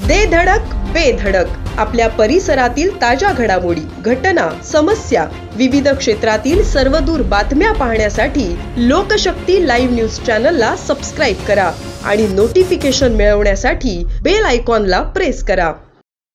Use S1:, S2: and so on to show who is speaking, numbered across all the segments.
S1: दे धडक बेधडक आपल्या परिसरातील ताज्या घडामोडी, घटना, समस्या, विविध क्षेत्रातील सर्वदूर बातम्या पाहण्यासाठी लोकशक्ती लाईव्ह न्यूज चॅनलला सबस्क्राईब करा आणि नोटिफिकेशन मिळवण्यासाठी बेल आयकॉनला प्रेस करा.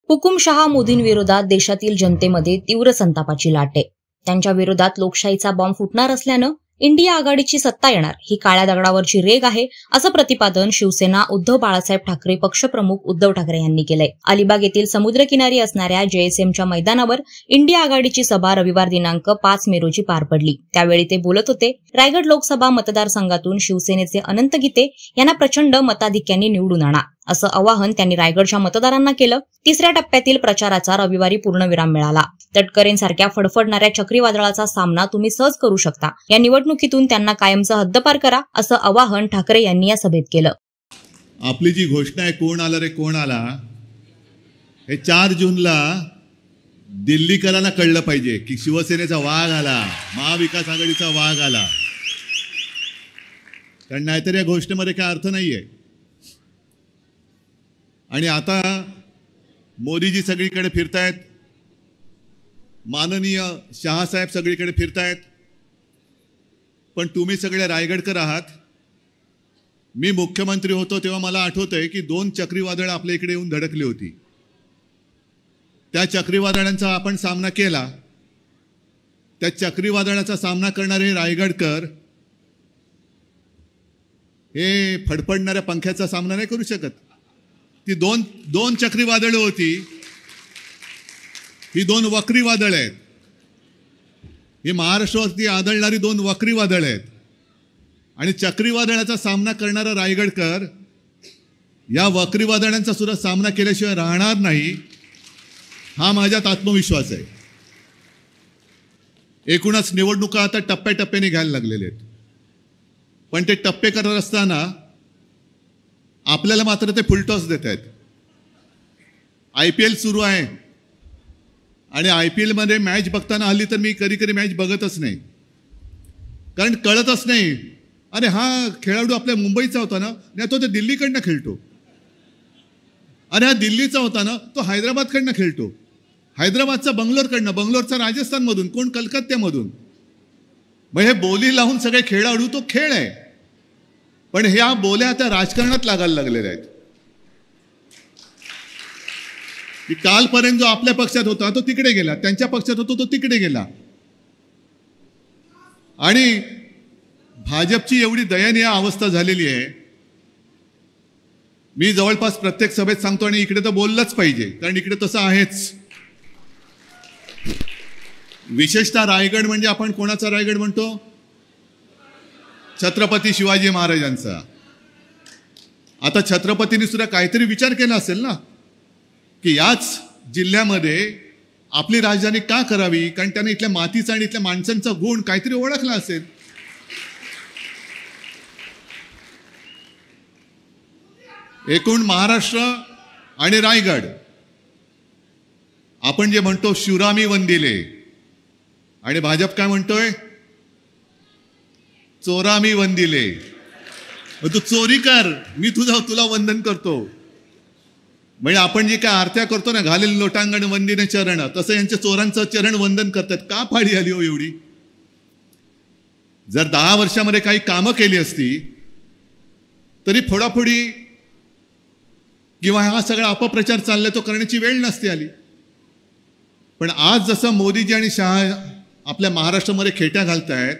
S2: हुकुमशहा मोदींविरोधात देशातील जनतेमध्ये तीव्र संतापाची लाट आहे. त्यांच्या विरोधात लोकशाहीचा बॉम्ब फुटणार असल्यानं इंडिया आघाडीची सत्ता येणार ही काळ्या दगडावरची रेग आहे, असं प्रतिपादन शिवसेना उद्धव बाळासाहेब ठाकरे पक्षप्रमुख उद्धव ठाकरे यांनी केलंय. अलिबाग येथील समुद्रकिनारी असणाऱ्या JSMच्या मैदानावर इंडिया आघाडीची सभा रविवार दिनांक 5 मे रोजी पार पडली. त्यावेळी ते बोलत होते. रायगड लोकसभा मतदारसंघातून शिवसेनेचे अनंत गीते यांना प्रचंड मताधिक्यांनी निवडून आणा, असं आवाहन त्यांनी रायगडच्या मतदारांना केलं. तिसऱ्या टप्प्यातील प्रचाराचा रविवारी पूर्णविराम मिळाला. तटकरेंसारख्या फडफडणाऱ्या चक्रीवादळाचा सामना तुम्ही सहज करू शकता. या निवडणुकीतून त्यांना कायमचं हद्दपार करा, असं आवाहन ठाकरे यांनी या सभेत केलं.
S3: आपली जी घोषणा आहे, कोण आला रे कोण आला, हे 4 जूनला दिल्लीकरांना कळलं पाहिजे की शिवसेनेचा वाघ आला, महाविकास आघाडीचा वाघ आला. कारण नाहीतर या घोषणेमध्ये काय अर्थ नाहीये. आणि आता मोदीजी सगळीकडे फिरतायत, माननीय शहासाहेब सगळीकडे फिरतायत, पण तुम्ही सगळे रायगडकर आहात. मी मुख्यमंत्री होतो तेव्हा मला आठवतंय की 2 चक्रीवादळ आपल्या इकडे येऊन धडकली होती. त्या चक्रीवादळांचा आपण सामना केला. त्या चक्रीवादळाचा सामना करणारे रायगडकर हे फडफडणाऱ्या पंख्याचा सामना नाही करू शकत. ती दोन चक्रीवादळ होती, ही 2 वक्री वादळ आहेत. ही महाराष्ट्रावरती आदळणारी 2 वक्री वादळ आहेत. आणि चक्रीवादळाचा सामना करणारा रायगडकर या वक्री वादळांचा सुद्धा सामना केल्याशिवाय राहणार नाही, हा माझ्यात आत्मविश्वास आहे. एकूणच निवडणुका आता टप्प्याटप्प्याने घ्यायला लागलेले आहेत. पण ते टप्पे करत असताना आपल्याला मात्र ते फुलटॉस देत आहेत. IPL सुरू आहे आणि IPL मध्ये मॅच बघताना हल्ली तर मी कधी कधी मॅच बघतच नाही, कारण कळतच नाही. अरे हा खेळाडू आपल्या मुंबईचा होता ना, नाही तो दिल्लीकडनं खेळतो. अरे हा दिल्लीचा होता ना, तो हैदराबादकडनं खेळतो. हैदराबादचा बंगलोरकडनं, बंगलोरचा राजस्थानमधून, कोण कलकत्त्यामधून. मग हे बोली लावून सगळे खेळाडू, तो खेळ आहे. पण ह्या बोल्या आता राजकारणात लागायला लागलेल्या आहेत. की कालपर्यंत जो आपल्या पक्षात होता तो तिकडे गेला, त्यांच्या पक्षात होतो तो तिकडे गेला. आणि भाजपची एवढी दयनीय अवस्था झालेली आहे. मी जवळपास प्रत्येक सभेत सांगतो आणि इकडे तर बोललंच पाहिजे, कारण इकडे तसं आहेच. विशेषतः रायगड म्हणजे आपण कोणाचा रायगड म्हणतो? छत्रपती शिवाजी महाराजांचा. आता छत्रपतींनी सुद्धा काहीतरी विचार केला असेल ना की याच जिल्ह्यामध्ये आपली राजधानी का करावी, कारण त्याने इथल्या मातीचा आणि इथल्या माणसांचा गुण काहीतरी ओळखला असेल. एकूण महाराष्ट्र आणि रायगड आपण जे म्हणतो शिवरामी वंदिले, आणि भाजप काय म्हणतोय? चोरामी वंदिले. तू चोरी कर, मी तुला वंदन करतो. म्हणजे आपण जे काय आरत्या करतो ना, घालेल लोटांगण वंदिने चरण, तसं यांच्या चोरांचं चरण वंदन करतात. का फाडी आली हो एवढी? जर 10 वर्षामध्ये काही कामं केली असती तरी फोडाफोडी किंवा हा सगळा अपप्रचार चाललाय तो करण्याची वेळ नसती आली. पण आज जसं मोदीजी आणि शहा आपल्या महाराष्ट्रामध्ये खेट्या घालतायत,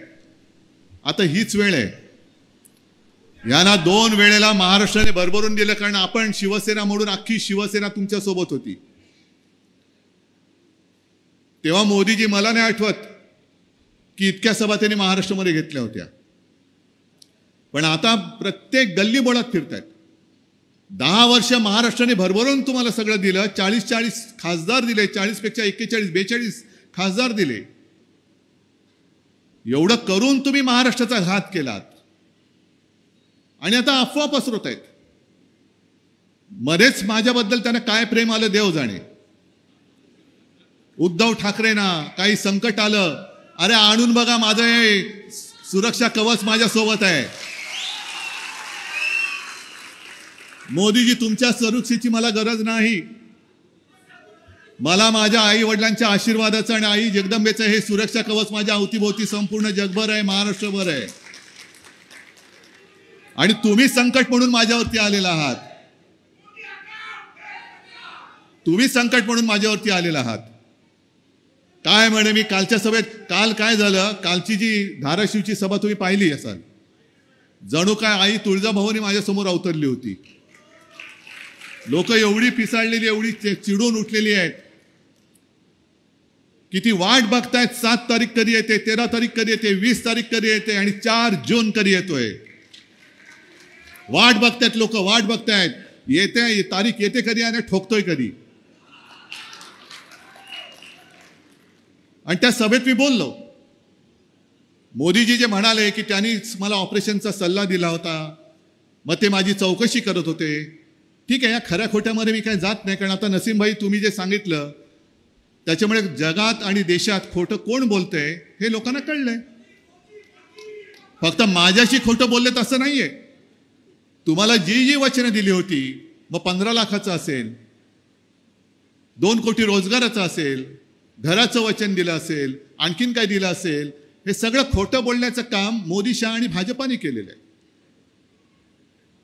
S3: आता हीच वेळ आहे. यांना 2 वेळेला महाराष्ट्राने भरभरून दिलं, कारण आपण शिवसेना म्हणून अख्खी शिवसेना तुमच्या सोबत होती. तेव्हा मोदीजी, मला नाही आठवत की इतक्या सभा त्यांनी महाराष्ट्रामध्ये घेतल्या होत्या. पण आता प्रत्येक गल्ली बोळात फिरतायत. 10 वर्ष महाराष्ट्राने भरभरून तुम्हाला सगळं दिलं. 40 खासदार दिले, 40 पेक्षा 41 42 खासदार दिले. एवढं करून तुम्ही महाराष्ट्राचा घात केलात आणि आता अफवा पसरवत आहेत. मध्येच माझ्याबद्दल त्यांना काय प्रेम आलं देव जाणे. उद्धव ठाकरेंना काही संकट आलं, अरे आणून बघा माझं हे सुरक्षा कवच माझ्या सोबत आहे. मोदीजी, तुमच्या सुरक्षेची मला गरज नाही. मला माझ्या आई वडिलांच्या आशीर्वादाचं आणि आई जगदंबेचं हे सुरक्षा कवच माझ्या अवतीभोवती संपूर्ण जगभर आहे, महाराष्ट्रभर आहे. आणि तुम्ही संकट म्हणून माझ्यावरती आलेला आहात. तुम्ही संकट म्हणून माझ्यावरती आलेला आहात. काय म्हणे मी कालच्या सभेत, काल काय झालं, कालची जी धाराशिवची सभा तुम्ही पाहिली असाल. जणू काय आई तुळजाभवानी माझ्यासमोर अवतरली होती. लोक एवढी पिसाळलेली, एवढी चिडून उठलेली आहेत की ती वाट बघतायत 7 तारीख कधी येते, 13 तारीख कधी येते, 20 तारीख कधी येते आणि 4 जून कधी येतोय. वाट बघतायत लोक, वाट बघतायत. येते तारीख येते कधी आणि ठोकतोय कधी. आणि त्या सभेत मी बोललो. मोदीजी जे म्हणाले की त्यांनीच मला ऑपरेशनचा सल्ला दिला होता, मग ते माझी चौकशी करत होते. ठीक आहे, या खऱ्या खोट्यामध्ये मी काय जात नाही, कारण आता नसीम भाई तुम्ही जे सांगितलं त्याच्यामुळे जगात आणि देशात खोटं कोण बोलतंय हे लोकांना कळलंय. फक्त माझ्याशी खोटं बोललेत असं नाहीये. तुम्हाला जी जी वचनं दिली होती, मग 15 लाखाचं असेल, 2 कोटी रोजगाराचं असेल, घराचं वचन दिलं असेल, आणखीन काय दिलं असेल, हे सगळं खोटं बोलण्याचं काम मोदी, शहा आणि भाजपाने केलेलं आहे.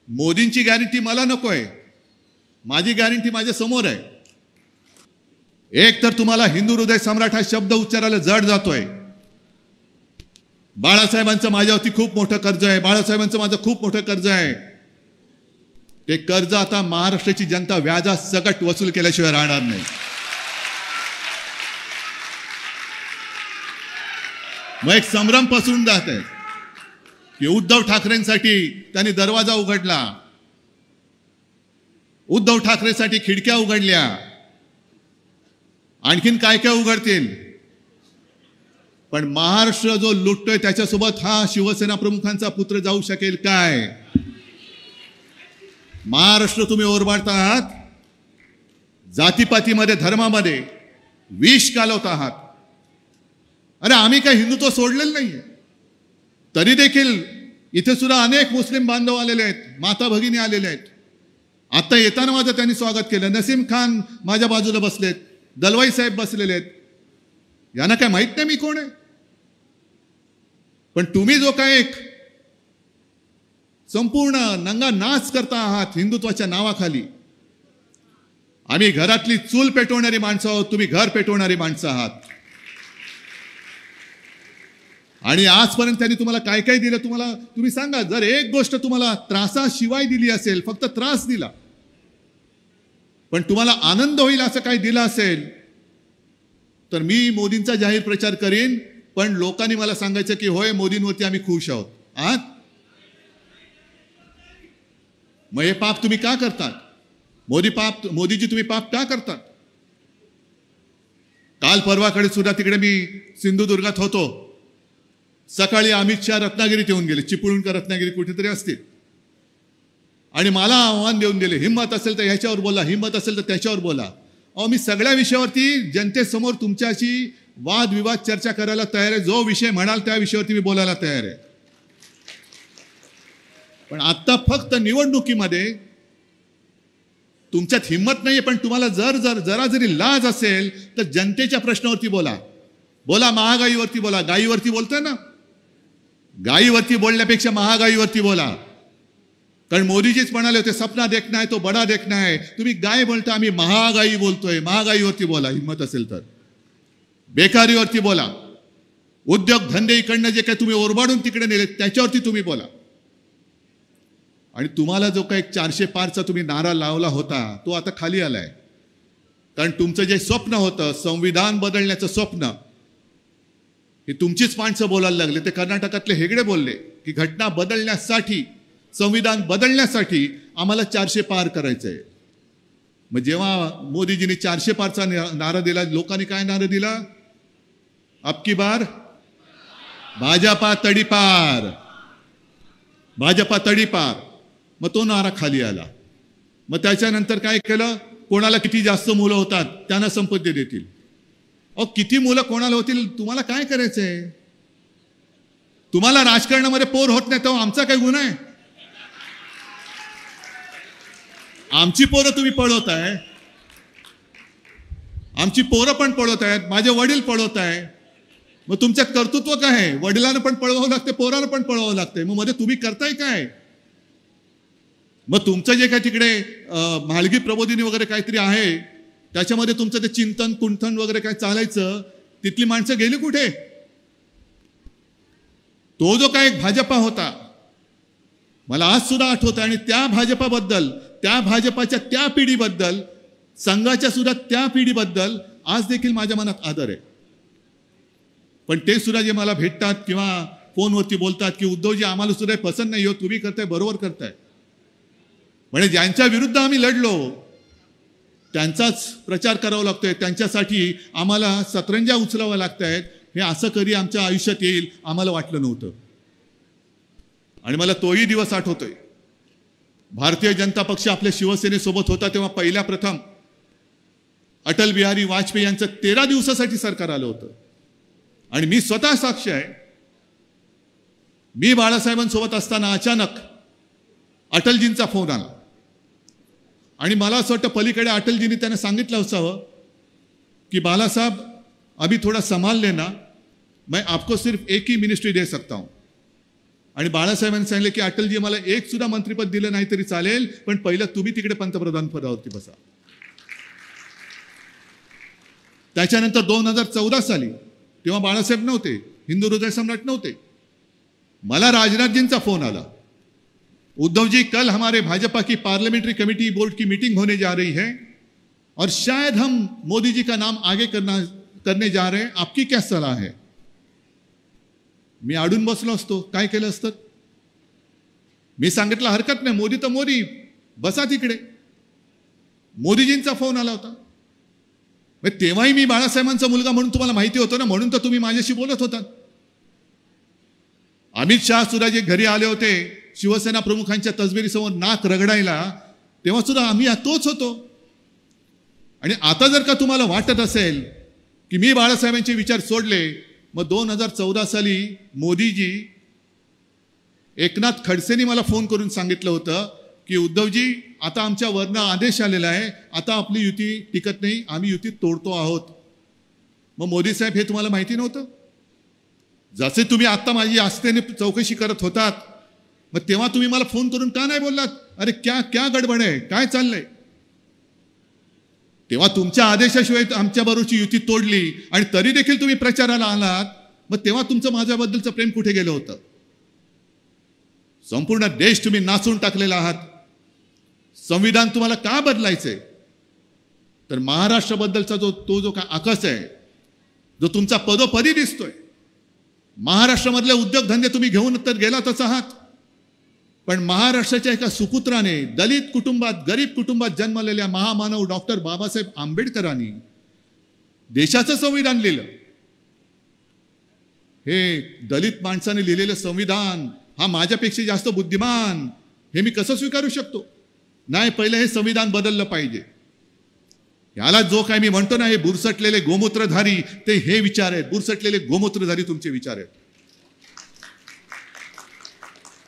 S3: मोदींची गॅरंटी मला नकोय, माझी गॅरंटी माझ्या समोर आहे. एक तर तुम्हाला हिंदू हृदय सम्राट हा शब्द उच्चारायला जड जातोय. बाळासाहेबांचं माझ्यावरती खूप मोठं कर्ज आहे, बाळासाहेबांचं माझं खूप मोठं कर्ज आहे. ते कर्ज आता महाराष्ट्राची जनता व्याजासकट वसूल केल्याशिवाय राहणार नाही. मग एक संभ्रम पसरून जात आहे की उद्धव ठाकरेंसाठी त्यांनी दरवाजा उघडला, उद्धव ठाकरेसाठी खिडक्या उघडल्या, आणखीन काय काय उघडतील. पण महाराष्ट्र जो लुटतोय त्याच्यासोबत हा शिवसेना प्रमुखांचा पुत्र जाऊ शकेल काय? महाराष्ट्र तुम्ही ओरबाडता आहात, जातीपातीमध्ये, धर्मामध्ये विष कालवत आहात. अरे आम्ही काय हिंदुत्व सोडलेलं नाहीये. तरी देखील इथे सुद्धा अनेक मुस्लिम बांधव आलेले आहेत, माता भगिनी आलेले आहेत. आता येताना माझं त्यांनी स्वागत केलं. नसीम खान माझ्या बाजूला बसलेत, दलवाई साहेब बसलेले आहेत. यांना काय माहित नाही मी कोण आहे. पण तुम्ही जो काय एक संपूर्ण नंगा नाच करता आहात हिंदुत्वाच्या नावाखाली. आम्ही घरातली चूल पेटवणारी माणसं आहोत, तुम्ही घर पेटवणारी माणसं आहात. आणि आजपर्यंत त्यांनी तुम्हाला काय काय दिलं तुम्हाला, तुम्ही सांगा. जर एक गोष्ट तुम्हाला त्रासाशिवाय दिली असेल, फक्त त्रास दिला, पण तुम्हाला आनंद होईल असं काही दिलं असेल, तर मी मोदींचा जाहीर प्रचार करीन. पण लोकांनी मला सांगायचं की होय मोदींवरती आम्ही खुश आहोत. मग हे पाप तुम्ही का करतात? मोदीजी तुम्ही पाप का करतात? काल परवाकडे सुद्धा तिकडे मी सिंधुदुर्गात होतो. सकाळी अमित शहा रत्नागिरीत येऊन गेले, चिपळूण का रत्नागिरी कुठेतरी असतील, आणि मला आव्हान देऊन दिले, हिंमत असेल तर ह्याच्यावर बोला, हिंमत असेल तर त्याच्यावर बोला. मी सगळ्या विषयावरती जनतेसमोर तुमच्याशी वादविवाद चर्चा करायला तयार आहे. जो विषय म्हणाल त्या विषयावरती मी बोलायला तयार आहे. पण आता फक्त निवडणुकीमध्ये तुमच्यात हिंमत नाहीये. पण तुम्हाला जरा जरी लाज असेल तर जनतेच्या प्रश्नावरती बोला. महागाईवरती बोला. गाईवरती बोलतोय ना, गाईवरती बोलण्यापेक्षा महागाईवरती बोला. कारण मोदीजीच म्हणाले होते, सपना देखना है तो बडा देखना है. तुम्ही गाय बोलता, आम्ही महागाई बोलतोय. महागाईवरती बोला हिंमत असेल तर. बेकारीवरती बोला. उद्योग धंदे इकडनं जे काय तुम्ही ओरबाडून तिकडे नेले त्याच्यावरती तुम्ही बोला. आणि तुम्हाला जो काही 400 पारचा तुम्ही नारा लावला होता तो आता खाली आलाय. कारण तुमचं जे स्वप्न होतं संविधान बदलण्याचं स्वप्न, हे तुमचीच माणसं बोलायला लागले. ते कर्नाटकातले हेगडे बोलले की घटना बदलण्यासाठी, संविधान बदलण्यासाठी आम्हाला 400 पार करायचंय. मग जेव्हा मोदीजींनी 400 पारचा नारा दिला, लोकांनी काय नारा दिला? अबकी बार भाजपा तडीपार, भाजपा तडीपार. मग तो नारा खाली आला. मग त्याच्यानंतर काय केलं? कोणाला किती जास्त मुलं होतात त्यांना संपत्ती देतील. किती मुलं कोणाला होतील तुम्हाला काय करायचंय? तुम्हाला राजकारणामध्ये पोर होत नाही तेव्हा आमचा काय गुन्हा आहे? आमची पोरं तुम्ही पळवताय, आमची पोरं पण पळवत आहेत, माझे वडील पळवत आहे. मग तुमच्यात कर्तृत्व काय आहे? वडिलांना पण पळवावं लागते, पोराला पण पळवावं लागते. मग मध्ये तुम्ही करताय काय? मग तुमचं जे काय तिकडे म्हाळगी प्रबोधिनी वगैरे काहीतरी आहे, त्याच्यामध्ये तुमचं ते चिंतन कुंठन वगैरे काय चालायचं, तिथली माणसं गेली कुठे? तो जो काय एक भाजपा होता, मला आज सुद्धा आठवतं. आणि त्या भाजपाबद्दल, त्या भाजपाच्या त्या पिढीबद्दल, संघाच्या सुद्धा त्या पिढीबद्दल आज देखील माझ्या मनात आदर आहे. पण ते सुद्धा जे मला भेटतात किंवा फोनवरती बोलतात की उद्धवजी आम्हाला सुद्धा पसंत नाही हो, तुम्ही करताय बरोबर करताय. म्हणजे ज्यांच्या विरुद्ध आम्ही लढलो त्यांचाच प्रचार करावा लागतोय, त्यांच्यासाठी आम्हाला सतरंजा उचलाव्या लागत आहेत. हे असं कधी आमच्या आयुष्यात येईल आम्हाला वाटलं नव्हतं. आणि मला तोही दिवस आठवतोय, भारतीय जनता पक्ष आपल्या शिवसेनेसोबत होता तेव्हा पहिल्या प्रथम अटल बिहारी वाजपेयी यांचं 13 दिवसासाठी सरकार आलं होतं. आणि मी स्वतः साक्ष आहे, मी बाळासाहेबांसोबत असताना अचानक अटलजींचा फोन आला. आणि मला असं वाटतं पलीकडे अटलजींनी त्यांना सांगितलं असावं की बालासाहेब अभी थोड़ा संभाल लेना, मैं आपको सिर्फ एक ही मिनिस्ट्री दे सकता हूं. आणि बाळासाहेबांनी सांगितलं की अटलजी मला एक सुद्धा मंत्रिपद दिलं नाही तरी चालेल, पण पहिलं तुम्ही तिकडे पंतप्रधान पदावरती बसा. त्याच्यानंतर 2014 साली, तेव्हा बाळासाहेब नव्हते, हिंदू हृदय सम्राट नव्हते, मला राजनाथजींचा फोन आला, उद्धव जी कल हमारे भाजपा की पार्लियामेंट्री कमेटी बोर्ड की मीटिंग होने जा रही है और शायद हम मोदी जी का नाम आगे करने जा रहे हैं, आपकी क्या सलाह है? मी अडून बसलो असतो, काय केलं असतं? मी सांगितलं हरकत नाही, मोदी तर मोदी, बसा तिकडे. मोदीजींचा फोन आला होता. तेव्हाही मी बाळासाहेबांचा मुलगा म्हणून तुम्हाला माहिती होतं ना, म्हणून तर तुम्ही माझ्याशी बोलत होता. अमित शाह सुद्धा जे घरी आले होते शिवसेना प्रमुखांच्या तसबिरीसमोर नाक रगडायला, तेव्हा सुद्धा आम्ही तोच होतो. आणि आता जर का तुम्हाला वाटत असेल की मी बाळासाहेबांचे विचार सोडले, मग 2014 साली मोदीजी एकनाथ खडसेंनी मला फोन करून सांगितलं होतं की उद्धवजी आता आमच्या वरनं आदेश आलेला आहे, आता आपली युती टिकत नाही, आम्ही युती तोडतो आहोत. मग मोदी साहेब हे तुम्हाला माहिती नव्हतं? जसे तुम्ही आता माझी आस्थेने चौकशी करत होतात, मग तेव्हा तुम्ही मला फोन करून का नाही बोललात? अरे क्या गडबड आहे, काय चाललंय? तेव्हा तुमच्या आदेशाशिवाय आमच्या बरोबरची युती तोडली आणि तरी देखील तुम्ही प्रचाराला आलात, मग तेव्हा तुमचं माझ्याबद्दलचं प्रेम कुठे गेलं होतं? संपूर्ण देश तुम्ही नाचून टाकलेला आहात. संविधान तुम्हाला का बदलायचंय? तर महाराष्ट्राबद्दलचा तो जो काय आकाश आहे, जो तुमचा पदोपदी दिसतोय, महाराष्ट्रामधले उद्योगधंदे तुम्ही घेऊन तर गेलातच आहात, पण महाराष्ट्राच्या एका सुपुत्राने दलित कुटुंबात, गरीब कुटुंबात जन्मलेल्या महामानव डॉक्टर बाबासाहेब आंबेडकरांनी देशाचं संविधान लिहिलं. हे दलित माणसाने लिहिलेलं संविधान हा माझ्यापेक्षा जास्त बुद्धिमान, हे मी कसं स्वीकारू शकतो? नाही, पहिलं हे संविधान बदललं पाहिजे. याला जो काय मी म्हणतो ना, हे बुरसटलेले गोमूत्रधारी, ते हे विचार आहेत. बुरसटलेले गोमूत्रधारी तुमचे विचार आहेत.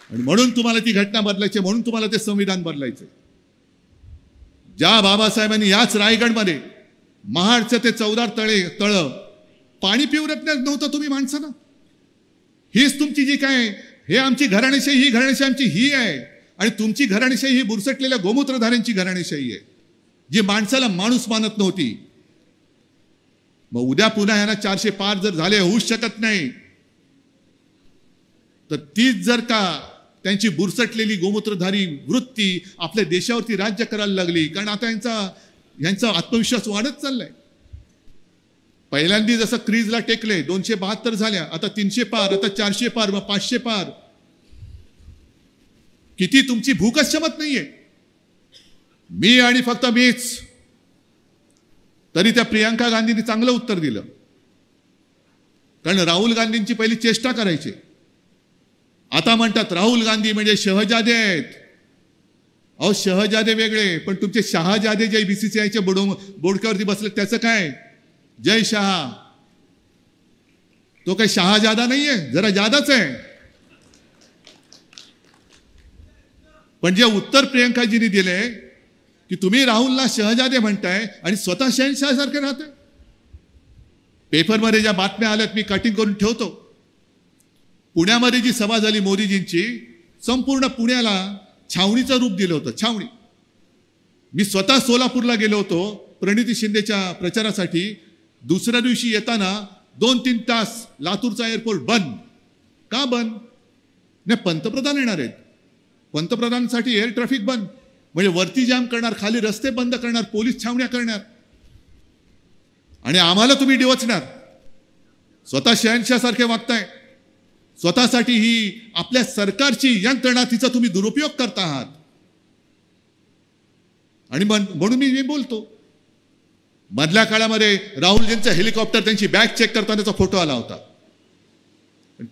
S3: आणि म्हणून तुम्हाला ती घटना बदलायची, म्हणून तुम्हाला ते संविधान बदलायचं. ज्या बाबासाहेबांनी याच रायगडमध्ये महाडचे ते 14 तळ पाणी पिवरत नव्हतं तुम्ही माणसांना. हीच तुमची जी काय, हे आमची घराणेशाही, ही घराणेशाही आमची ही आहे. आणि तुमची घराणेशाही ही बुरसटलेल्या गोमूत्रधाऱ्यांची घराणेशाही आहे, जी माणसाला माणूस मानत नव्हती. मग उद्या पुन्हा यांना 400 पार जर झाले, होऊच शकत नाही, तर तीच जर का त्यांची बुरसटलेली गोमूत्रधारी वृत्ती आपल्या देशावरती राज्य करायला लागली, कारण आता यांचा आत्मविश्वास वाढत चाललाय. पहिल्यांदा जसं क्रीजला टेकले 272 झाल्या, आता 300 पार, आता 400 पार, 500 पार. किती तुमची भूकच शमत नाहीये. मी आणि फक्त मीच. तरी त्या प्रियांका गांधींनी चांगलं उत्तर दिलं, कारण राहुल गांधींची पहिली चेष्टा करायची. आता म्हणतात राहुल गांधी म्हणजे शहजादे आहेत. अहो, शहजादे वेगळे, पण तुमचे शहाजादे जे बीसीसीआयच्या बोडक्यावरती बसले त्याचं काय? जय शहा. तो काही शहाजादा नाहीये, जरा जादाच आहे. पण जे उत्तर प्रियंकाजींनी दिले की तुम्ही राहुलला शहजादे म्हणताय आणि स्वतः शहनशाहसारखे राहताय. पेपरमध्ये ज्या बातम्या आल्यात मी कटिंग करून ठेवतो. पुण्यामध्ये जी सभा झाली मोदीजींची, संपूर्ण पुण्याला छावणीचं रूप दिलं होतं. छावणी. मी स्वतः सोलापूरला गेलो होतो प्रणिती शिंदेच्या प्रचारासाठी. दुसऱ्या दिवशी येताना 2-3 तास लातूरचा एअरपोर्ट बंद. का बंद? नाही, पंतप्रधान येणार आहेत. पंतप्रधानांसाठी एअर ट्रॅफिक बंद. म्हणजे वरती जाम करणार, खाली रस्ते बंद करणार, पोलीस छावण्या करणार आणि आम्हाला तुम्ही डिवचणार. स्वतः शहनशाहसारखे वागताय. स्वतःसाठी ही आपल्या सरकारची यंत्रणा, तिचा तुम्ही दुरुपयोग करता आहात. आणि म्हणून मी बोलतो. मधल्या काळामध्ये राहुलजींचं हेलिकॉप्टर त्यांची बॅग चेक करतानाचा फोटो आला होता.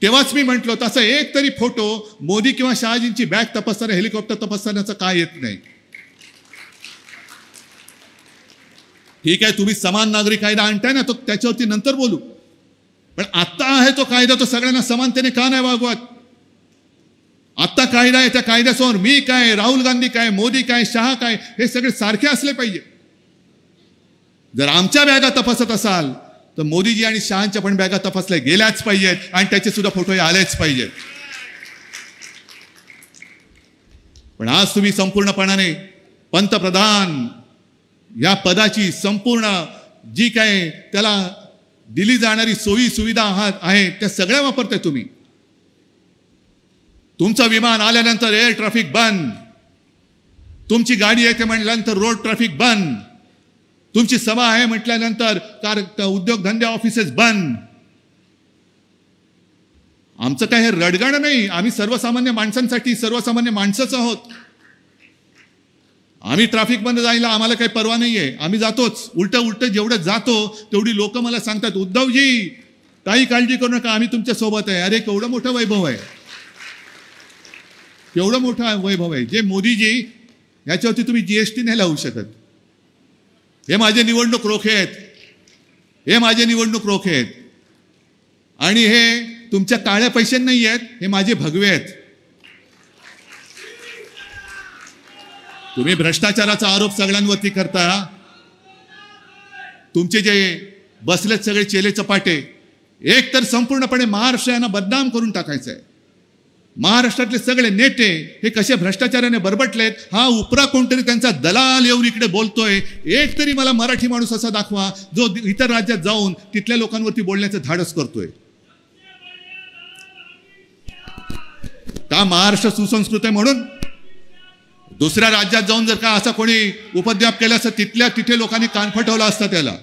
S3: तेव्हाच मी म्हटलो तसा एक तरी फोटो मोदी किंवा शहाजींची बॅग तपासताना, हेलिकॉप्टर तपासतानाचा काय येत नाही. ठीक आहे, तुम्ही समान नागरी कायदा आणताय ना, तो त्याच्यावरती नंतर बोलू. पण आत्ता आहे तो कायदा, तो सगळ्यांना समानतेने का नाही वागवत? आत्ता कायदा आहे, त्या कायद्यासमोर मी काय, राहुल गांधी काय, मोदी काय, शहा काय, हे सगळे सारखे असले पाहिजे. जर आमच्या बॅगा तपासत असाल तर मोदीजी आणि शहांच्या पण बॅगा तपासल्या गेल्याच पाहिजेत आणि त्याचे सुद्धा फोटो आलेच पाहिजेत. पण आज तुम्ही संपूर्णपणाने पंतप्रधान या पदाची संपूर्ण जी काय त्याला दिली जाणारी सोयी सुविधा आहे त्या सगळ्या वापरताय तुम्ही. तुमचं विमान आल्यानंतर एअर ट्रॅफिक बंद, तुमची गाडी येते म्हटल्यानंतर रोड ट्रॅफिक बंद, तुमची सभा आहे म्हटल्यानंतर उद्योगधंदे ऑफिसेस बंद. आमचं काय हे रडगाणं नाही. आम्ही सर्वसामान्य माणसांसाठी सर्वसामान्य माणसंच आहोत. आम्ही ट्रॅफिक मध्ये जायला आम्हाला काही परवा नाहीये. आम्ही जातोच. उलट जेवढं जातो तेवढी लोक मला सांगतात, उद्धवजी काही काळजी करू नका, आम्ही तुमच्या सोबत आहे. अरे केवढं मोठं वैभव आहे, केवढं मोठं वैभव आहे. जे मोदीजी, याच्यावरती तुम्ही जीएसटी नाही लावू शकत. हे माझे निवडणूक रोखे आहेत, हे माझे निवडणूक रोखे आहेत. आणि हे तुमच्या काळ्या पैसे नाही आहेत, हे माझे भगवे आहेत. तुम्ही भ्रष्टाचाराचा आरोप सगळ्यांवरती करता. तुमचे जे बसलेत सगळे चेले चपाटे, एक तर संपूर्णपणे महाराष्ट्र यांना बदनाम करून टाकायचं आहे. महाराष्ट्रातले सगळे नेते हे कसे भ्रष्टाचाराने बरबटलेत, हा उपरा कोणतरी त्यांचा दलाल येऊन इकडे बोलतोय. एक तरी मला मराठी माणूस असा दाखवा जो इतर राज्यात जाऊन तिथल्या लोकांवरती बोलण्याचं धाडस करतोय. का महाराष्ट्र सुसंस्कृत आहे म्हणून? दुसऱ्या राज्यात जाऊन जर का असा कोणी उपद्व्याप केला असता, तिथे लोकांनी कान फटवला असता त्याला.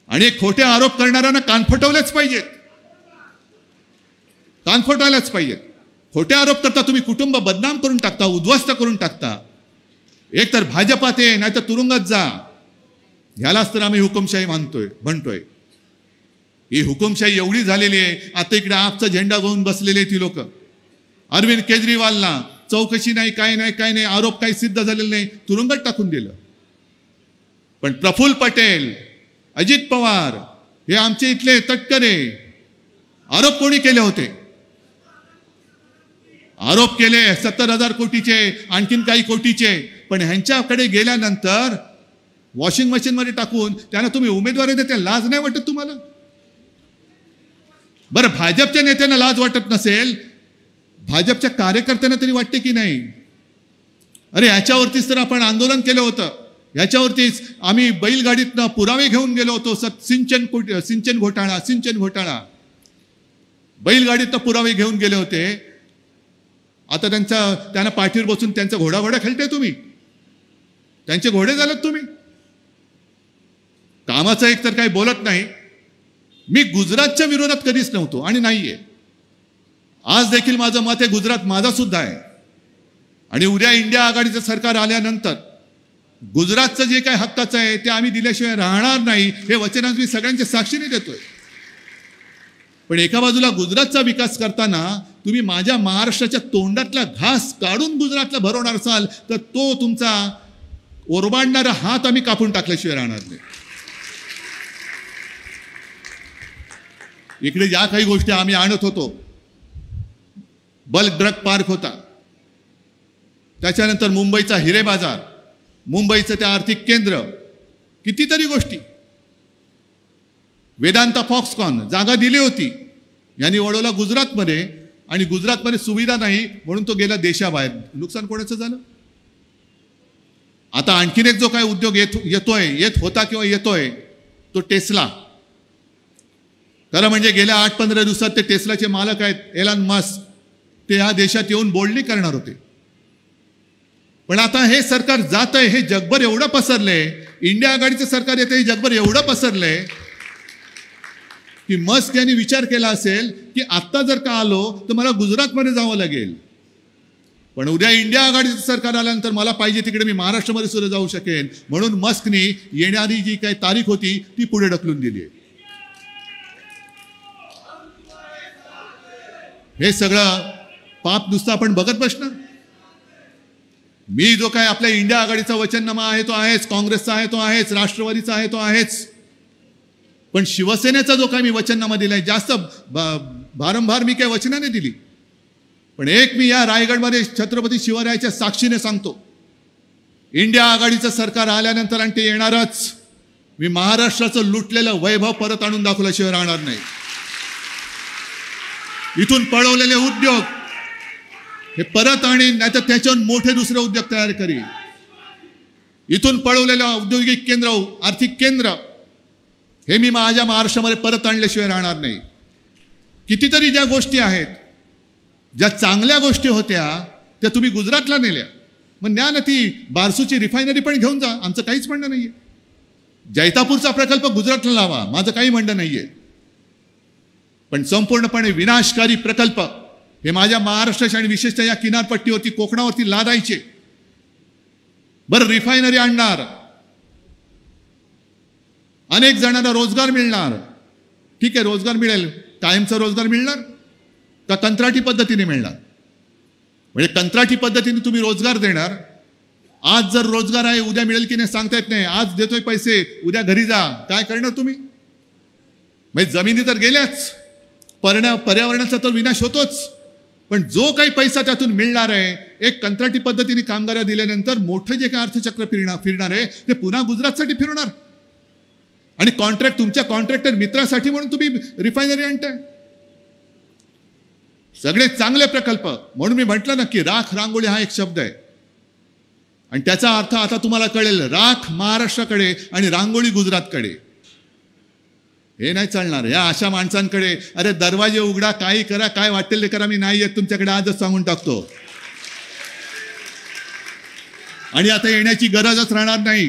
S3: आणि खोटे आरोप करणाऱ्यांना कान फटवलेच पाहिजेत, कान फटवायलाच पाहिजेत. खोटे आरोप करता तुम्ही, कुटुंब बदनाम करून टाकता, उद्ध्वस्त करून टाकता. एक तर भाजपात आहे, नाही तर तुरुंगात जा. ह्यालाच तर आम्ही हुकुमशाही म्हणतोय. ही हुकुमशाही एवढी झालेली आहे, आता इकडे आपचा झेंडा घेऊन बसलेले ती लोक. अरविंद केजरीवालला चौकशी नाही, काय नाही, आरोप काही सिद्ध झालेले नाही, तुरुंगात टाकून दिलं. पण प्रफुल्ल पटेल, अजित पवार हे आमचे इथले तटकरे, आरोप कोणी केले होते? आरोप केले 70,000 कोटीचे, आणखीन काही कोटीचे. पण ह्यांच्याकडे गेल्यानंतर वॉशिंग मशीन मध्ये टाकून त्यांना तुम्ही उमेदवारी देते. लाज नाही वाटत तुम्हाला? बरं, भाजपच्या नेत्यांना लाज वाटत नसेल, भाजपच्या कार्यकर्त्यांना तरी वाटते की नाही? अरे याच्यावरतीच तर आपण आंदोलन केलं होतं. याच्यावरतीच आम्ही बैलगाडीतनं पुरावे घेऊन गेलो होतो. सिंचन घोटाळा बैलगाडीतनं पुरावे घेऊन गेले होते. आता त्यांना पाठीवर बसून त्यांचा घोडा खेळताय तुम्ही. त्यांचे घोडे झालेत तुम्ही. कामाचं एक तर काही बोलत नाही. मी गुजरातच्या विरोधात कधीच नव्हतो आणि नाहीये. आज देखील माझं मत आहे, गुजरात माझा सुद्धा आहे. आणि उद्या इंडिया आघाडीचं सरकार आल्यानंतर गुजरातचं जे काही हक्काचं आहे ते आम्ही दिल्याशिवाय राहणार नाही, हे वचन मी सगळ्यांच्या साक्षीने देतोय. पण एका बाजूला गुजरातचा विकास करताना तुम्ही माझ्या महाराष्ट्राच्या तोंडातला घास काढून गुजरातला भरवणार असाल तर तो तुमचा ओरबाडणारा हात आम्ही कापून टाकल्याशिवाय राहणार नाही. इकडे ज्या काही गोष्टी आम्ही आणत होतो, बल्क ड्रग पार्क होता, त्याच्यानंतर मुंबईचा हिरे बाजार, मुंबईचं ते आर्थिक केंद्र, कितीतरी गोष्टी. वेदांता फॉक्सकॉन जागा दिली होती, यांनी वळवला गुजरातमध्ये, आणि गुजरातमध्ये सुविधा नाही म्हणून तो गेला देशाबाहेर. नुकसान कोणाचं झालं? आता आणखीन एक जो काय उद्योग येत होता किंवा येतोय तो टेस्ला. खरं म्हणजे गेल्या 8-15 दिवसात ते टेस्लाचे मालक आहेत एलन मस्क, ते ह्या देशात येऊन बोलणी करणार होते. पण आता हे सरकार जात आहे, हे जगभर एवढं पसरलंय, इंडिया आघाडीचं सरकार येतं हे जगभर एवढं पसरलंय की मस्क यांनी विचार केला असेल की आत्ता जर का आलो तर मला गुजरातमध्ये जावं लागेल, पण उद्या इंडिया आघाडीचं सरकार आल्यानंतर मला पाहिजे तिकडे मी महाराष्ट्रामध्ये सुद्धा जाऊ शकेन. म्हणून मस्कनी येणारी जी काही तारीख होती ती पुढे ढकलून दिली आहे. हे सगळं पाप नुसतं आपण बघत बसणार? मी जो काय आपल्या इंडिया आघाडीचा वचननामा आहे तो आहेच, काँग्रेसचा आहे तो आहेच, राष्ट्रवादीचा आहे तो आहेच, पण शिवसेनेचा जो काय मी वचननामा दिलाय, जास्त भारंभार मी काही वचनाने दिली, पण एक मी या रायगडमध्ये छत्रपती शिवरायाच्या साक्षीने सांगतो, इंडिया आघाडीचं सरकार आल्यानंतर, आणि ते येणारच, मी महाराष्ट्राचं लुटलेलं वैभव परत आणून दाखवल्याशिवाय राहणार नाही. इथून पळवलेले उद्योग हे परत आणीन, नाही तर त्याच्यावर मोठे दुसरे उद्योग तयार करीन. इथून पळवलेलं औद्योगिक केंद्र, आर्थिक केंद्र हे मी माझ्या महाराष्ट्रामध्ये परत आणल्याशिवाय राहणार नाही. कितीतरी ज्या गोष्टी आहेत, ज्या चांगल्या गोष्टी होत्या त्या तुम्ही गुजरातला नेल्या, मग न्या ना ती बारसूची रिफायनरी पण घेऊन जा, आमचं काहीच म्हणणं नाहीये. जैतापूरचा प्रकल्प गुजरातला लावा, माझं काही म्हणणं नाहीये, पण संपूर्णपणे विनाशकारी प्रकल्प हे माझ्या महाराष्ट्राच्या आणि विशेषतः या किनारपट्टीवरती, कोकणावरती लादायचे. बरं, रिफायनरी आणणार, अनेक जणांना रोजगार मिळणार, ठीक आहे, रोजगार मिळेल, कायमचा रोजगार मिळणार का कंत्राटी पद्धतीने मिळणार? म्हणजे कंत्राटी पद्धतीने तुम्ही रोजगार देणार, आज जर रोजगार आहे उद्या मिळेल की नाही सांगता येत नाही. आज देतोय पैसे, उद्या घरी जा, काय करणार तुम्ही? म्हणजे जमिनी तर गेल्याच, पर्यावरणाचा तर विनाश होतोच, पण जो काही पैसा त्यातून मिळणार आहे, एक कंत्राटी पद्धतीने कामगार दिल्यानंतर मोठं जे काही अर्थचक्र फिरणार आहे ते पुन्हा गुजरातसाठी फिरणार. आणि कॉन्ट्रॅक्ट तुमच्या कॉन्ट्रॅक्टर मित्रासाठी म्हणून तुम्ही रिफायनरी आणताय. सगळे चांगले प्रकल्प. म्हणून मी म्हटलं ना की राख रांगोळी हा एक शब्द आहे, आणि त्याचा अर्थ आता तुम्हाला कळेल. राख महाराष्ट्राकडे आणि रांगोळी गुजरातकडे. हे नाही चालणार. या अशा माणसांकडे अरे दरवाजे उघडा, काही करा, काय वाटेल ते करा, मी नाही येत तुमच्याकडे, आजच सांगून टाकतो. आणि आता येण्याची गरजच राहणार नाही,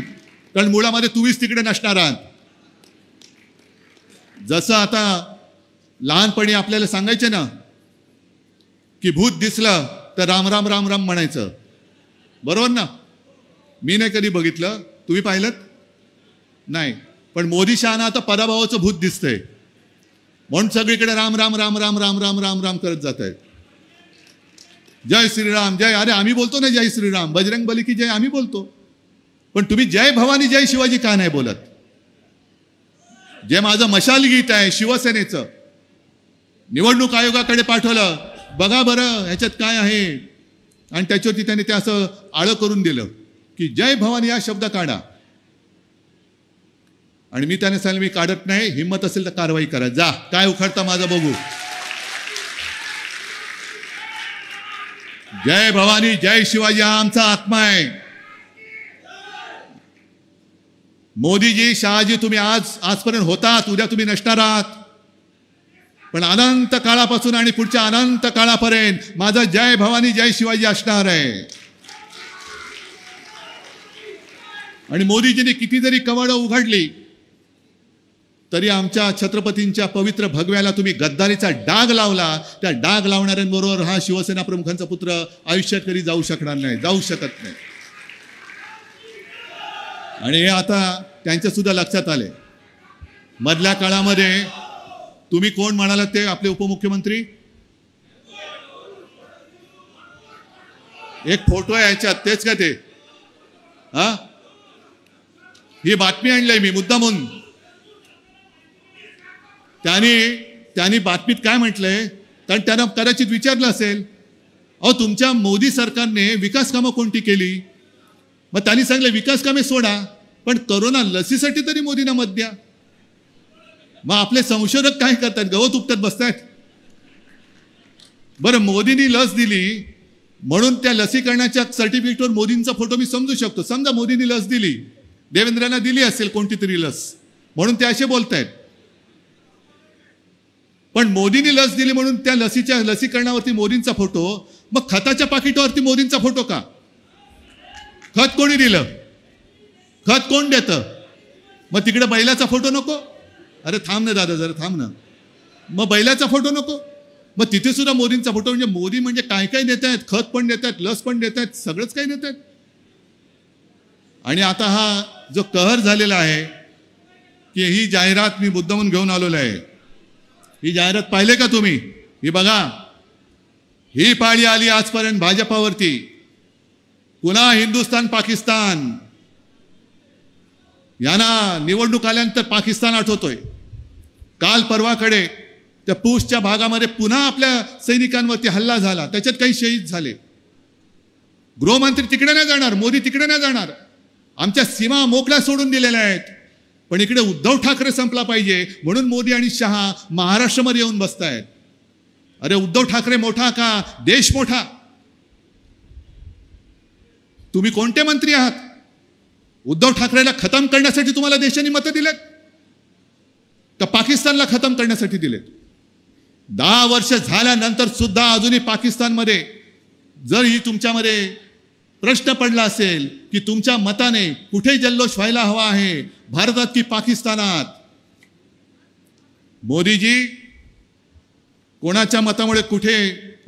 S3: कारण मुळामध्ये तुम्हीच तिकडे नसणार आहात. जसं आता लहानपणी आपल्याला सांगायचे ना की भूत दिसलं तर राम राम राम राम म्हणायचं, बरोबर ना? मी नाही कधी बघितलं, तुम्ही पाहिलं नाही, पण मोदी शहाना आता पराभवाचं भूत दिसतंय म्हणून सगळीकडे राम राम राम राम राम राम राम राम करत जात आहेत. जय श्रीराम जय, अरे आम्ही बोलतो ना जय श्रीराम, बजरंग बली की जय आम्ही बोलतो, पण तुम्ही जय भवानी जय शिवाजी का नाही बोलत? जे माझं मशाल गीत आहे शिवसेनेचं, निवडणूक आयोगाकडे पाठवलं, बघा बरं ह्याच्यात काय आहे, आणि त्याच्यावरती त्याने ते असं आळं करून दिलं की जय भवानी हा शब्द काढा. आणि मी त्याने सांगितलं मी काढत नाही, हिंमत असेल तर कारवाई करा, जा काय उखडता माझं बघू. जय भवानी जय शिवाजी हा आमचा आत्मा आहे. मोदीजी, शहाजी, तुम्ही आजपर्यंत होतात, उद्या तुम्ही नसणार आहात, पण अनंत काळापासून आणि पुढच्या अनंत काळापर्यंत माझं जय भवानी जय शिवाजी असणार आहे. आणि मोदीजींनी किती जरी कवाडं उघडली तरी आमच्या छत्रपतींच्या पवित्र भगव्याला तुम्ही गद्दारीचा डाग लावला, त्या डाग लावणाऱ्यांबरोबर हा शिवसेना प्रमुखांचा पुत्र आयुष्यात कधी जाऊ शकणार नाही, जाऊ शकत नाही. आणि हे आता त्यांच्या सुद्धा लक्षात आले. मधल्या काळामध्ये तुम्ही कोण म्हणालात ते आपले उपमुख्यमंत्री, एक फोटो आहे याच्यात, तेच का ते? हा, ही बातमी आणली मी मुद्दामून. त्यांनी बातमीत काय म्हटलंय, कारण त्यांना कदाचित विचारलं असेल, अहो तुमच्या मोदी सरकारने विकास कामं कोणती केली? मग त्यांनी सांगितलं विकास कामे सोडा, पण कोरोना लसीसाठी तरी मोदींना मत द्या. मग आपले संशोधक काय करतात, गवत उपटत बसतात. बरं, मोदींनी लस दिली म्हणून त्या लसीकरणाच्या सर्टिफिकेटवर मोदींचा फोटो मी समजू शकतो. समजा मोदींनी लस दिली, देवेंद्रांना दिली असेल कोणती तरी लस, म्हणून ते असे बोलतायत. पण मोदींनी लस दिली म्हणून त्या लसीकरणावरती मोदींचा फोटो, मग खताच्या पाकिटावरती मोदींचा फोटो का? खत कोणी दिलं? खत कोण देतं? मग तिकडे बैलाचा फोटो नको? अरे थांब ना दादा, जरा थांब ना. मग बैलाचा फोटो नको? मग तिथे सुद्धा मोदींचा फोटो. म्हणजे मोदी म्हणजे काय काय देत आहेत, खत पण देत आहेत, लस पण देत आहेत, सगळंच काही देत आहेत. आणि आता हा जो कहर झालेला आहे की ही जाहिरात मी मुद्दामून घेऊन आलेलो आहे. ही जाहिरात पाहिले का तुम्ही? ही बघा, ही पाळी आली आजपर्यंत भाजपावरती. पुन्हा हिंदुस्थान पाकिस्तान, यांना निवडणूक आल्यानंतर पाकिस्तान आठवतोय. काल परवाकडे त्या पूंछच्या भागामध्ये पुन्हा आपल्या सैनिकांवरती हल्ला झाला, त्याच्यात काही शहीद झाले. गृहमंत्री तिकडे नाही जाणार, मोदी तिकडे नाही जाणार. आमच्या सीमा मोकळ्या सोडून दिलेल्या आहेत. पण इकडे उद्धव ठाकरे संपला पाहिजे म्हणून मोदी आणि शहा महाराष्ट्रामध्ये येऊन बसतायत. अरे उद्धव ठाकरे मोठा का देश मोठा? तुम्ही कोणते मंत्री आहात? उद्धव ठाकरेला खतम करण्यासाठी तुम्हाला देशाने मतं दिलेत का पाकिस्तानला खतम करण्यासाठी दिलेत? 10 वर्ष झाल्यानंतर सुद्धा अजूनही पाकिस्तानमध्ये जर ही तुमच्यामध्ये प्रश्न पडला असेल की तुमच्या मताने कुठे जल्लोष व्हायला हवा आहे, भारतात की पाकिस्तानात, मोदीजी कोणाच्या मतामुळे कुठे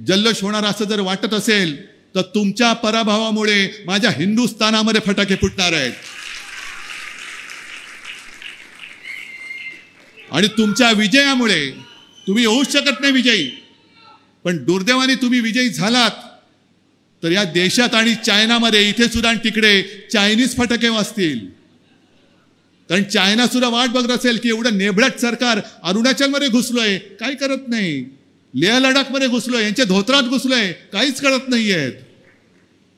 S3: जल्लोष होणार असं जर वाटत असेल तर तुमच्या पराभवामुळे माझ्या हिंदुस्थानामध्ये फटाके फुटणार आहेत. आणि तुमच्या विजयामुळे तुम्ही होऊच शकत नाही विजयी, पण दुर्दैवाने तुम्ही विजयी झालात तर या देशात आणि चायनामध्ये इथे सुद्धा आणि तिकडे चायनीज फटाके वाजतील. कारण चायना सुद्धा वाट बघत असेल की एवढं नेबळट सरकार अरुणाचलमध्ये घुसलोय, काही करत नाही. लेह लडाखमध्ये घुसलोय, यांच्या धोत्रात घुसलोय, काहीच करत नाहीयेत.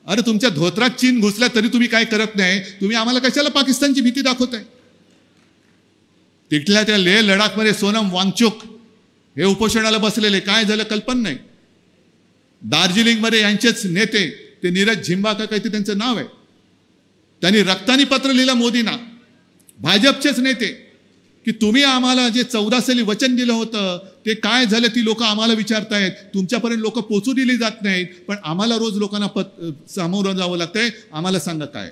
S3: अरे तुमच्या धोत्रात चीन घुसला तरी तुम्ही काय करत नाही. तुम्ही आम्हाला कशाला पाकिस्तानची भीती दाखवताय? तिथल्या त्या लेह लडाखमध्ये सोनम वांगचुक हे उपोषणाला बसलेले, काय झालं कल्पना नाही. दार्जिलिंगमध्ये यांचेच नेते ते नीरज झिम्बा का काहीतरी त्यांचं नाव आहे, त्यांनी रक्तानी पत्र लिहिलं मोदींना, भाजपचेच नेते, की तुम्ही आम्हाला जे 14 साली वचन दिलं होतं ते काय झालं ती लोक आम्हाला विचारतायत. तुमच्यापर्यंत लोक पोचू दिली जात नाहीत, पण आम्हाला रोज लोकांना सामोरं जावं लागतंय. आम्हाला सांगा काय?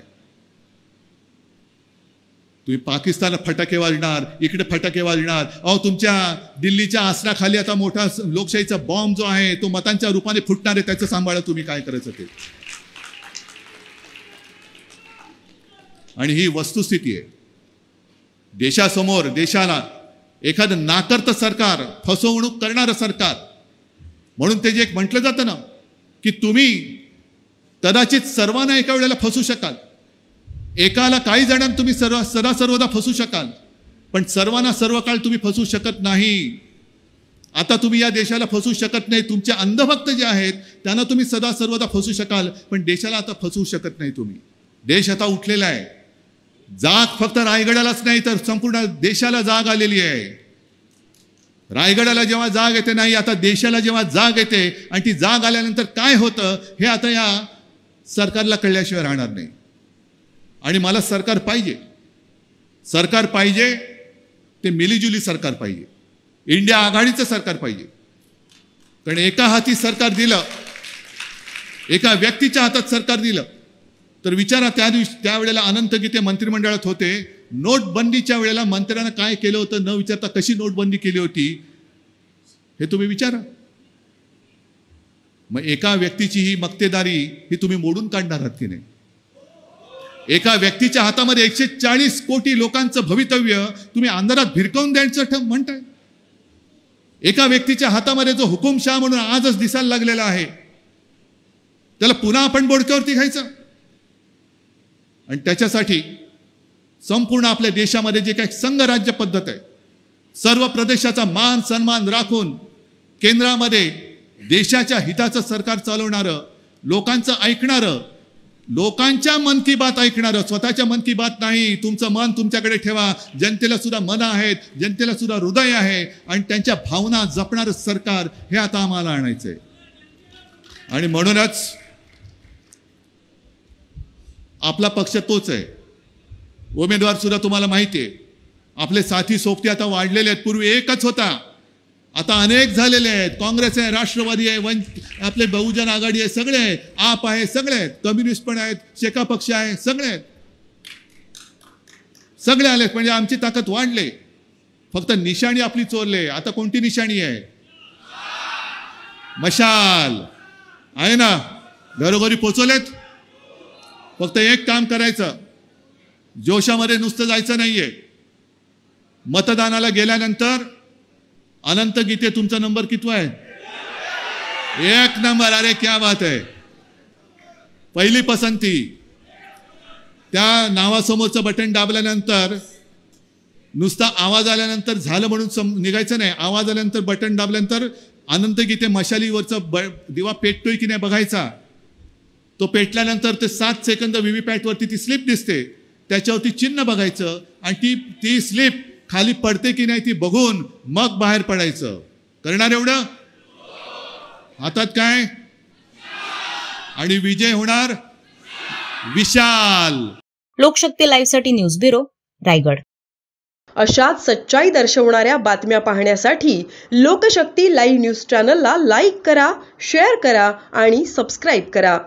S3: तुम्ही पाकिस्तानला फटाके वाजणार, इकडे फटाके वाजणार. अहो तुमच्या दिल्लीच्या आसनाखाली आता मोठा लोकशाहीचा बॉम्ब जो आहे तो मतांच्या रूपाने फुटणार आहे, त्याचं सांभाळा तुम्ही काय करायचं ते. आणि ही वस्तुस्थिती आहे. देशासमोर देशाला एखादं नाकर्त सरकार, फसवणूक करणारं सरकार, म्हणून ते जे एक म्हटलं जातं ना की तुम्ही कदाचित सर्वांना एका वेळेला फसू शकाल, एकाला काही जणांना तुम्ही सदा सर्वदा फसू शकाल, पण सर्वांना सर्व काळ तुम्ही फसू शकत नाही. आता तुम्ही या देशाला फसू शकत नाही. तुमचे अंधभक्त जे आहेत त्यांना तुम्ही सदा सर्वदा फसू शकाल, पण देशाला आता फसवू शकत नाही तुम्ही. देश आता उठलेला आहे. जाग फक्त रायगडालाच नाही तर संपूर्ण देशाला जाग आलेली आहे. रायगडाला जेव्हा जाग येते नाही, आता देशाला जेव्हा जाग येते, आणि ती जाग आल्यानंतर काय होतं हे आता या सरकारला कळल्याशिवाय राहणार नाही. आणि मला सरकार पाहिजे. सरकार पाहिजे ते मिलीजुली सरकार पाहिजे. इंडिया आघाडीचं सरकार पाहिजे. कारण एका हाती सरकार दिलं, एका व्यक्तीच्या हातात सरकार दिलं तर विचारा, त्यावेळेला अनंत गीते मंत्रिमंडळात होते. नोटबंदीच्या वेळेला मंत्र्यांना काय केलं होतं न विचारता कशी नोटबंदी केली होती हे तुम्ही विचारा. मग एका व्यक्तीची ही मक्तेदारी ही तुम्ही मोडून काढणार आहात की नाही? एका व्यक्तीच्या हातामध्ये 140 कोटी लोकांचं भवितव्य तुम्ही अंधारात भिरकावून द्यायचं म्हणताय. एका व्यक्तीच्या हातामध्ये जो हुकुमशहा म्हणून आजच दिसायला लागलेला आहे त्याला पुन्हा आपण बोडक्यावरती घ्यायचं. आणि त्याच्यासाठी संपूर्ण आपल्या देशामध्ये जे काही संघराज्य पद्धत आहे, सर्व प्रदेशाचा मान सन्मान राखून केंद्रामध्ये देशाच्या हिताचं सरकार चालवणारं, लोकांचं ऐकणारं, लोकांच्या मन की बात ऐकणारं, स्वतःच्या मन की बात नाही. तुमचं मन तुमच्याकडे ठेवा. जनतेला सुद्धा मनं आहेत, जनतेला सुद्धा हृदय आहे आणि त्यांच्या भावना जपणारं सरकार हे आता आम्हाला आणायचंय. आणि म्हणूनच आपला पक्ष तोच आहे. उमेदवार सुद्धा तुम्हाला माहिती आहे. आपले साथी सोबती आता वाढलेले आहेत. पूर्वी एकच होता, आता अनेक झालेले आहेत. काँग्रेस आहे, राष्ट्रवादी आहे, आपले बहुजन आघाडी आहे, सगळे आहेत. आप आहे, सगळे आहेत. कम्युनिस्ट पण आहेत, शेका पक्ष आहे, सगळे आहेत. सगळे आलेत. म्हणजे आमची ताकद वाढले. फक्त निशाणी आपली चोरले. आता कोणती निशाणी आहे? मशाल आहे ना, घरोघरी पोचवलेत. फक्त एक काम करायचं, जोशामध्ये नुसतं जायचं नाहीये. मतदानाला गेल्यानंतर अनंत गीते तुमचा नंबर कितवा आहे? 1 नंबर. अरे क्या बात आहे. पहिली पसंती. त्या नावासमोरचं बटन दाबल्यानंतर नुसता आवाज आल्यानंतर झालं म्हणून निघायचं नाही. आवाज आल्यानंतर बटन दाबल्यानंतर अनंत गीते मशालीवरचा दिवा पेटतोय की नाही बघायचा. तो पेटल्यानंतर ते 7 सेकंद व्हीव्हीपॅट वरती ती स्लिप दिसते, त्याच्यावरती चिन्ह बघायचं आणि ती स्लिप खाली पडते की नाही ती बघून मग बाहेर पडायचं. करणार एवढं? हातात काय? आणि विजय होणार विशाल.
S2: लोकशक्ती लाईव्ह साठी न्यूज ब्युरो, रायगड.
S1: अशाच सच्चाई दर्शवणाऱ्या बातम्या पाहण्यासाठी लोकशक्ती लाईव्ह न्यूज चॅनलला लाईक करा, शेअर करा आणि सबस्क्राईब करा.